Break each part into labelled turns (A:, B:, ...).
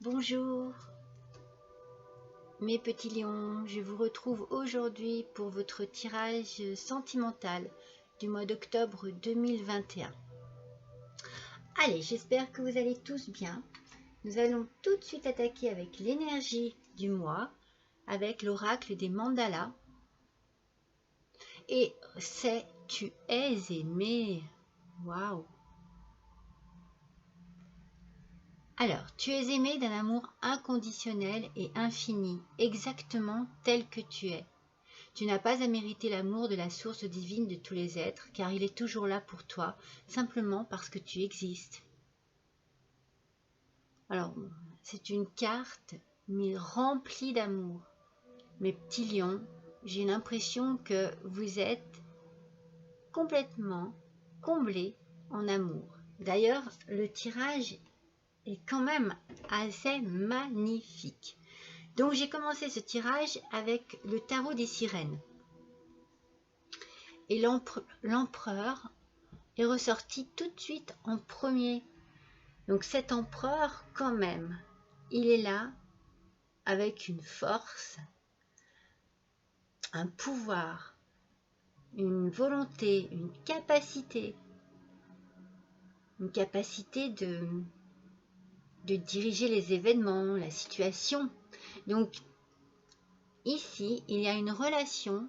A: Bonjour mes petits lions, je vous retrouve aujourd'hui pour votre tirage sentimental du mois d'octobre 2021. Allez, j'espère que vous allez tous bien. Nous allons tout de suite attaquer avec l'énergie du mois, avec l'oracle des mandalas. Et c'est « Tu es aimé ». Waouh! Alors, tu es aimé d'un amour inconditionnel et infini, exactement tel que tu es. Tu n'as pas à mériter l'amour de la source divine de tous les êtres, car il est toujours là pour toi, simplement parce que tu existes. Alors, c'est une carte, mais remplie d'amour. Mes petits lions, j'ai l'impression que vous êtes complètement comblés en amour. D'ailleurs, le tirage est quand même assez magnifique. Donc j'ai commencé ce tirage avec le tarot des sirènes. Et l'empereur est ressorti tout de suite en premier. Donc cet empereur, quand même, il est là avec une force, un pouvoir, une volonté, une capacité de diriger les événements, la situation. Donc ici, il y a une relation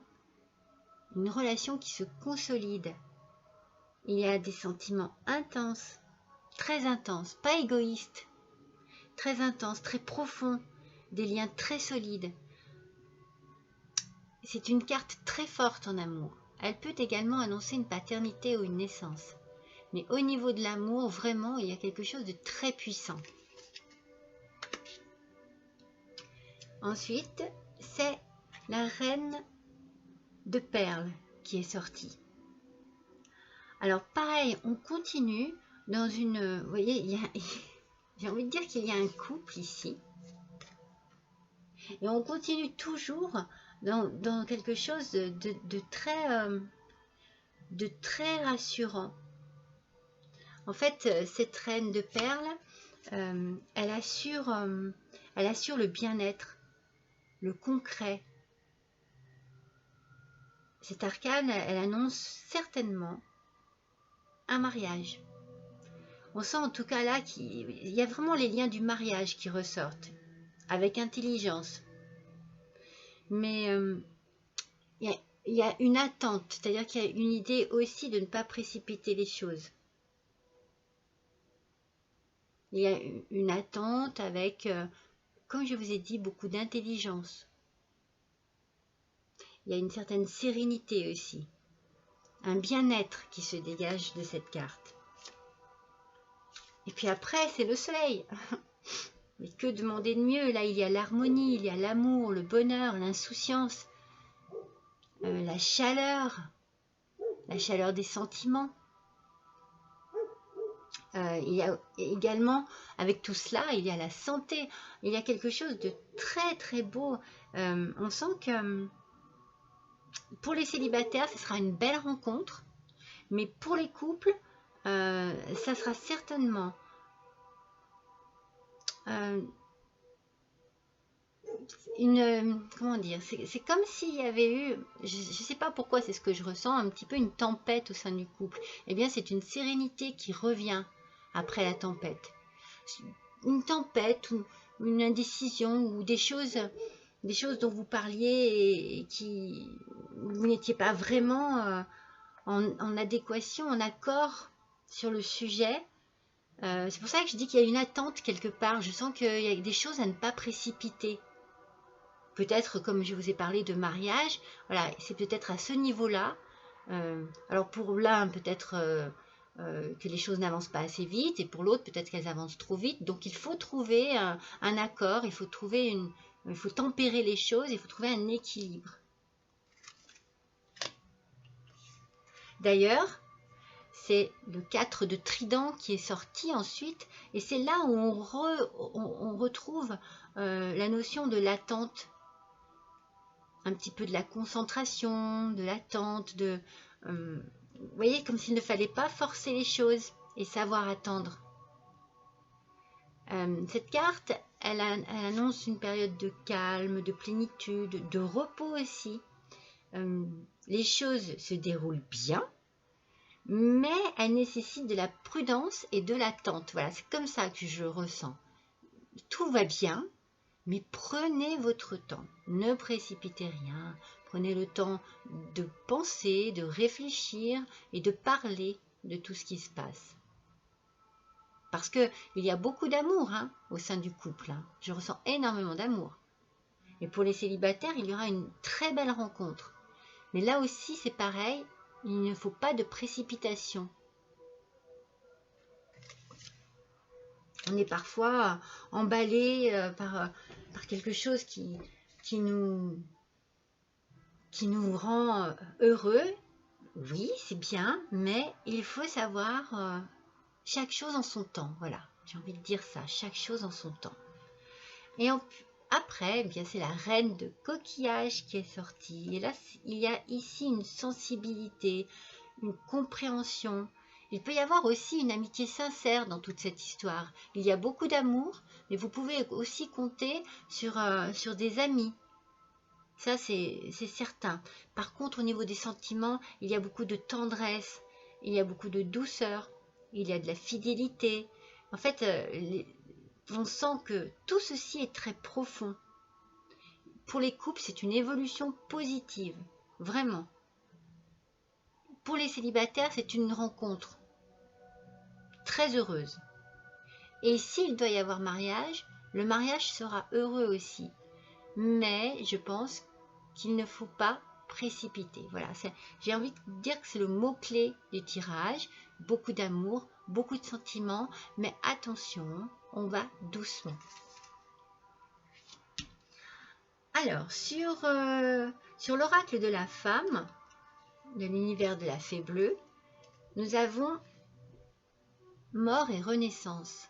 A: qui se consolide. Il y a des sentiments intenses, très intenses, pas égoïstes, très intenses, très profonds, des liens très solides. C'est une carte très forte en amour. Elle peut également annoncer une paternité ou une naissance. Mais au niveau de l'amour, vraiment, il y a quelque chose de très puissant. Ensuite, c'est la reine de perles qui est sortie. Alors pareil, on continue dans une... Vous voyez, j'ai envie de dire qu'il y a un couple ici. Et on continue toujours dans quelque chose de très rassurant. En fait, cette reine de perles, elle assure le bien-être, le concret. Cette arcane, elle annonce certainement un mariage. On sent en tout cas là qu'il y a vraiment les liens du mariage qui ressortent, avec intelligence. Mais il y a une attente, c'est-à-dire qu'il y a une idée aussi de ne pas précipiter les choses. Il y a une attente avec, comme je vous ai dit, beaucoup d'intelligence. Il y a une certaine sérénité aussi, un bien-être qui se dégage de cette carte. Et puis après, c'est le soleil. Mais que demander de mieux? Là, il y a l'harmonie, il y a l'amour, le bonheur, l'insouciance, la chaleur des sentiments. Il y a également, avec tout cela, il y a la santé. Il y a quelque chose de très très beau. On sent que pour les célibataires, ce sera une belle rencontre. Mais pour les couples, ça sera certainement comment dire, c'est comme s'il y avait eu, je ne sais pas pourquoi, c'est ce que je ressens, un petit peu une tempête au sein du couple. Eh bien, c'est une sérénité qui revient après la tempête. Une tempête ou une indécision ou des choses dont vous parliez et qui vous n'étiez pas vraiment en adéquation, en accord sur le sujet. C'est pour ça que je dis qu'il y a une attente quelque part. Je sens qu'il y a des choses à ne pas précipiter. Peut-être, comme je vous ai parlé de mariage, voilà, c'est peut-être à ce niveau-là. Alors pour l'un, peut-être que les choses n'avancent pas assez vite, et pour l'autre, peut-être qu'elles avancent trop vite. Donc il faut trouver un accord, il faut tempérer les choses, il faut trouver un équilibre. D'ailleurs, c'est le 4 de trident qui est sorti ensuite, et c'est là où on retrouve la notion de l'attente, un petit peu de la concentration, de l'attente, vous voyez, comme s'il ne fallait pas forcer les choses et savoir attendre. Cette carte, elle annonce une période de calme, de plénitude, de repos aussi. Les choses se déroulent bien, mais elles nécessitent de la prudence et de l'attente. Voilà, c'est comme ça que je ressens. Tout va bien, mais prenez votre temps. Ne précipitez rien. Prenez le temps de penser, de réfléchir et de parler de tout ce qui se passe. Parce qu'il y a beaucoup d'amour au sein du couple. Je ressens énormément d'amour. Et pour les célibataires, il y aura une très belle rencontre. Mais là aussi, c'est pareil, il ne faut pas de précipitation. On est parfois emballé par quelque chose qui nous rend heureux. Oui, c'est bien, mais il faut savoir chaque chose en son temps. Voilà, j'ai envie de dire ça, chaque chose en son temps. Et après, bien c'est la reine de coquillage qui est sortie. Et là, il y a ici une sensibilité, une compréhension. Il peut y avoir aussi une amitié sincère dans toute cette histoire. Il y a beaucoup d'amour, mais vous pouvez aussi compter sur des amis. Ça, c'est certain. Par contre, au niveau des sentiments, il y a beaucoup de tendresse, il y a beaucoup de douceur, il y a de la fidélité. En fait, on sent que tout ceci est très profond. Pour les couples, c'est une évolution positive, vraiment. Pour les célibataires, c'est une rencontre très heureuse. Et s'il doit y avoir mariage, le mariage sera heureux aussi. Mais je pense qu'il ne faut pas précipiter. Voilà, j'ai envie de dire que c'est le mot-clé du tirage. Beaucoup d'amour, beaucoup de sentiments, mais attention, on va doucement. Alors, sur l'oracle de la femme, de l'univers de la fée bleue, nous avons mort et renaissance.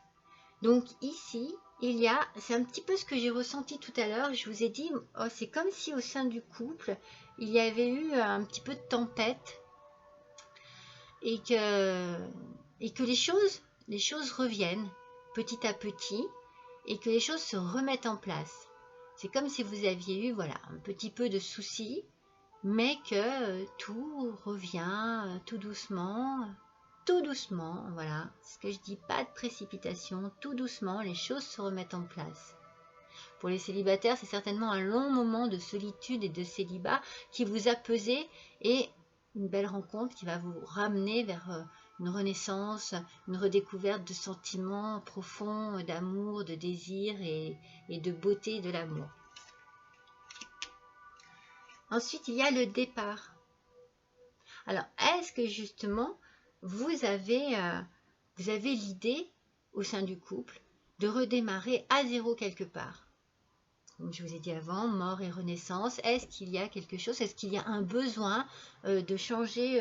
A: Donc ici, c'est un petit peu ce que j'ai ressenti tout à l'heure, je vous ai dit, c'est comme si au sein du couple, il y avait eu un petit peu de tempête et que les choses reviennent petit à petit et que les choses se remettent en place. C'est comme si vous aviez eu un petit peu de soucis, mais que tout revient tout doucement, voilà. Ce que je dis, pas de précipitation, tout doucement, les choses se remettent en place. Pour les célibataires, c'est certainement un long moment de solitude et de célibat qui vous a pesé et une belle rencontre qui va vous ramener vers une renaissance, une redécouverte de sentiments profonds, d'amour, de désir et de beauté de l'amour. Ensuite, il y a le départ. Alors, est-ce que justement, vous avez l'idée au sein du couple de redémarrer à zéro quelque part? Comme je vous ai dit avant, mort et renaissance, est-ce qu'il y a quelque chose, est-ce qu'il y a un besoin de changer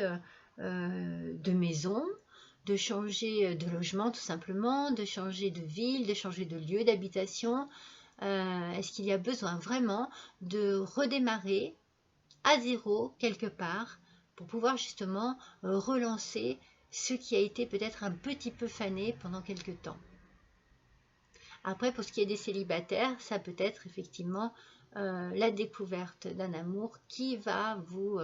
A: de maison, de changer de logement tout simplement, de changer de ville, de changer de lieu d'habitation? Est-ce qu'il y a besoin vraiment de redémarrer à zéro quelque part pour pouvoir justement relancer ce qui a été peut-être un petit peu fané pendant quelque temps? Après, pour ce qui est des célibataires, ça peut être effectivement la découverte d'un amour qui va vous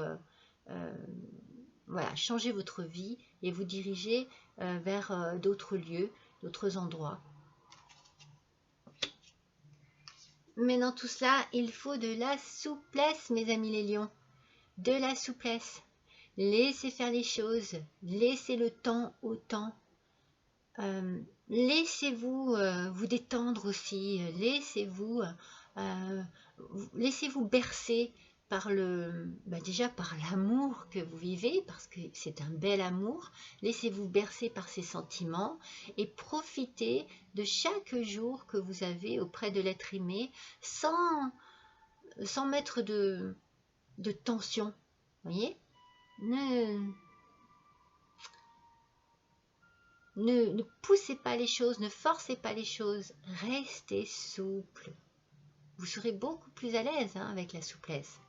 A: changer votre vie et vous diriger vers d'autres lieux, d'autres endroits. Mais dans tout cela, il faut de la souplesse, mes amis les lions. De la souplesse. Laissez faire les choses. Laissez le temps au temps. Laissez-vous vous détendre aussi. Laissez-vous bercer par déjà par l'amour que vous vivez, parce que c'est un bel amour. Laissez-vous bercer par ces sentiments et profitez de chaque jour que vous avez auprès de l'être aimé sans mettre de tension. Vous voyez, ne poussez pas les choses, ne forcez pas les choses, restez souple. Vous serez beaucoup plus à l'aise avec la souplesse.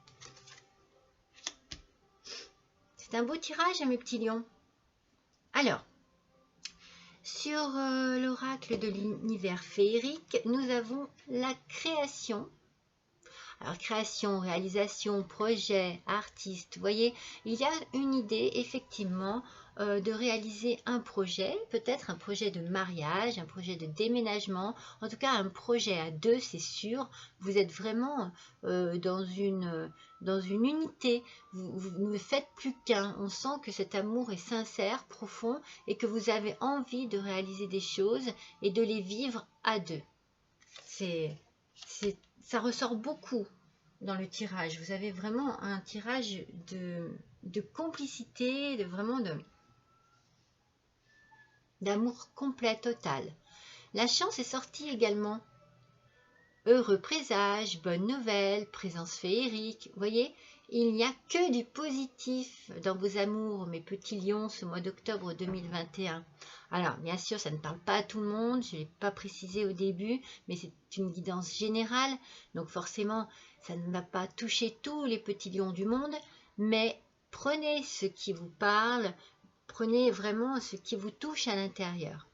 A: C'est un beau tirage, mes petits lions. Alors, Sur l'oracle de l'univers féerique, nous avons la création. Alors, création, réalisation, projet, artiste, vous voyez, il y a une idée effectivement de réaliser un projet, peut-être un projet de mariage, un projet de déménagement, en tout cas un projet à deux, c'est sûr. Vous êtes vraiment dans une unité, vous ne faites plus qu'un. On sent que cet amour est sincère, profond et que vous avez envie de réaliser des choses et de les vivre à deux. Ça ressort beaucoup dans le tirage. Vous avez vraiment un tirage de complicité, d'amour complet, total. La chance est sortie également. Heureux présage, bonne nouvelle, présence féerique. Vous voyez, il n'y a que du positif dans vos amours, mes petits lions, ce mois d'octobre 2021. Alors, bien sûr, ça ne parle pas à tout le monde, je ne l'ai pas précisé au début, mais c'est une guidance générale, donc forcément, ça ne va pas toucher tous les petits lions du monde, mais prenez ce qui vous parle, prenez vraiment ce qui vous touche à l'intérieur.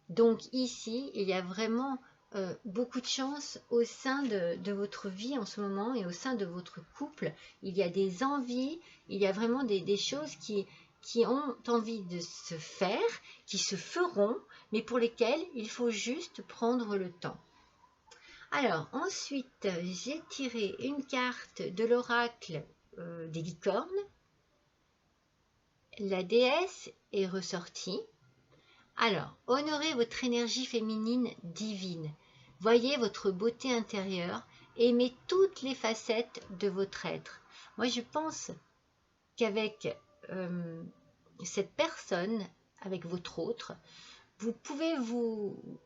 A: Donc ici, il y a vraiment beaucoup de chance au sein de votre vie en ce moment et au sein de votre couple. Il y a des envies, il y a vraiment des choses qui ont envie de se faire, qui se feront, mais pour lesquelles il faut juste prendre le temps. Alors ensuite, j'ai tiré une carte de l'oracle des licornes. La déesse est ressortie. Alors, honorez votre énergie féminine divine. Voyez votre beauté intérieure. Aimez toutes les facettes de votre être. Moi, je pense qu'avec cette personne, avec votre autre, vous pouvez vous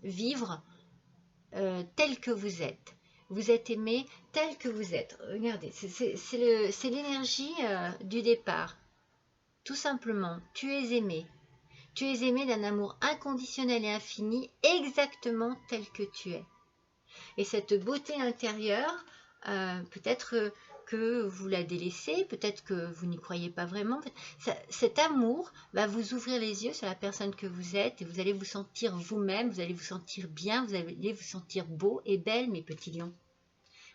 A: vivre tel que vous êtes. Vous êtes aimé tel que vous êtes. Regardez, c'est l'énergie du départ. Tout simplement, tu es aimé. Tu es aimé d'un amour inconditionnel et infini, exactement tel que tu es. Et cette beauté intérieure, peut-être que vous la délaissez, peut-être que vous n'y croyez pas vraiment. Cet amour va vous ouvrir les yeux sur la personne que vous êtes et vous allez vous sentir vous-même, vous allez vous sentir bien, vous allez vous sentir beau et belle, mes petits lions.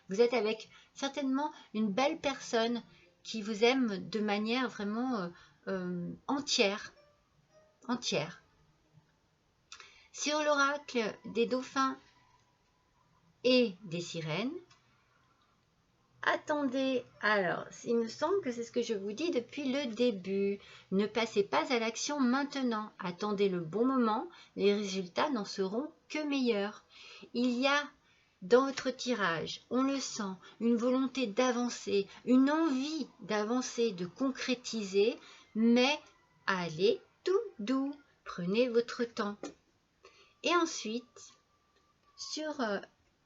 A: Vous êtes avec certainement une belle personne qui vous aime de manière vraiment entière. Sur l'oracle des dauphins et des sirènes, attendez, alors il me semble que c'est ce que je vous dis depuis le début, ne passez pas à l'action maintenant, attendez le bon moment, les résultats n'en seront que meilleurs. Il y a dans votre tirage, on le sent, une volonté d'avancer, une envie d'avancer, de concrétiser, mais allez tout doux. Prenez votre temps. Et ensuite, sur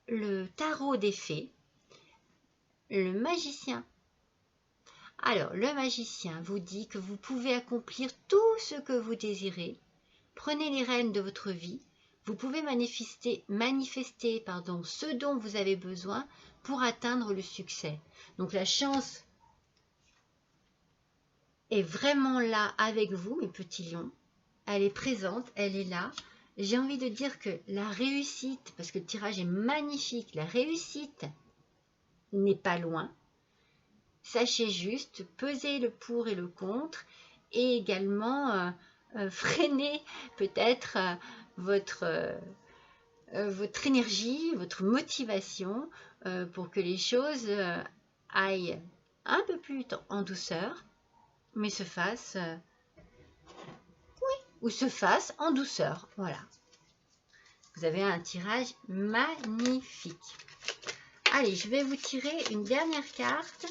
A: le tarot des fées, le magicien. Alors, le magicien vous dit que vous pouvez accomplir tout ce que vous désirez. Prenez les rênes de votre vie. Vous pouvez manifester ce dont vous avez besoin pour atteindre le succès. Donc, la chance est vraiment là avec vous, mes petits lions. Elle est présente, elle est là. J'ai envie de dire que la réussite, parce que le tirage est magnifique, la réussite n'est pas loin. Sachez juste peser le pour et le contre et également freiner peut-être votre énergie, votre motivation pour que les choses aillent un peu plus en douceur, mais se fassent ou se fasse en douceur. Voilà. Vous avez un tirage magnifique. Allez, je vais vous tirer une dernière carte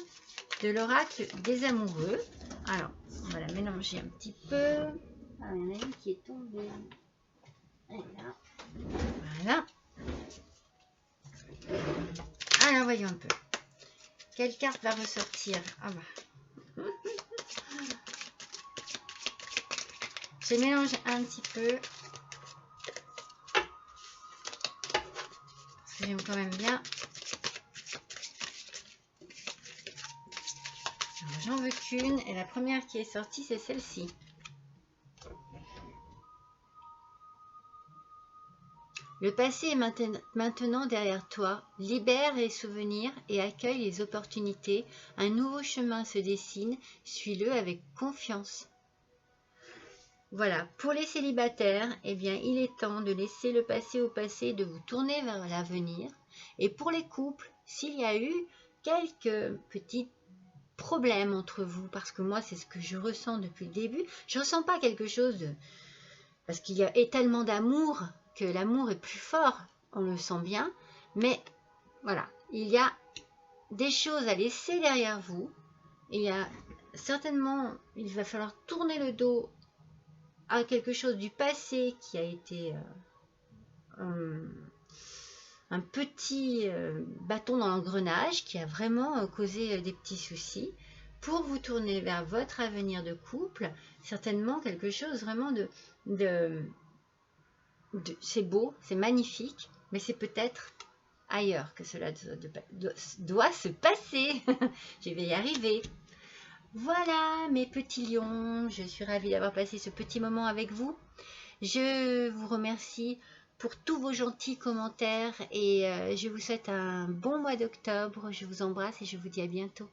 A: de l'oracle des amoureux. Alors, on va la mélanger un petit peu. Ah, il y en a une qui est tombée. Voilà. Alors, voyons un peu. Quelle carte va ressortir? Ah bah. Je mélange un petit peu. Parce que j'aime quand même bien. J'en veux qu'une. Et la première qui est sortie, c'est celle-ci. Le passé est maintenant derrière toi. Libère les souvenirs et accueille les opportunités. Un nouveau chemin se dessine. Suis-le avec confiance. Voilà, pour les célibataires, eh bien, il est temps de laisser le passé au passé, de vous tourner vers l'avenir. Et pour les couples, s'il y a eu quelques petits problèmes entre vous, parce que moi, c'est ce que je ressens depuis le début, je ne ressens pas quelque chose de... Parce qu'il y a tellement d'amour, que l'amour est plus fort, on le sent bien, mais voilà, il y a des choses à laisser derrière vous, il y a certainement, il va falloir tourner le dos à quelque chose du passé qui a été un petit bâton dans l'engrenage, qui a vraiment causé des petits soucis, pour vous tourner vers votre avenir de couple, certainement quelque chose vraiment c'est beau, c'est magnifique, mais c'est peut-être ailleurs que cela doit se passer. Je vais y arriver. Voilà mes petits lions, je suis ravie d'avoir passé ce petit moment avec vous. Je vous remercie pour tous vos gentils commentaires et je vous souhaite un bon mois d'octobre. Je vous embrasse et je vous dis à bientôt.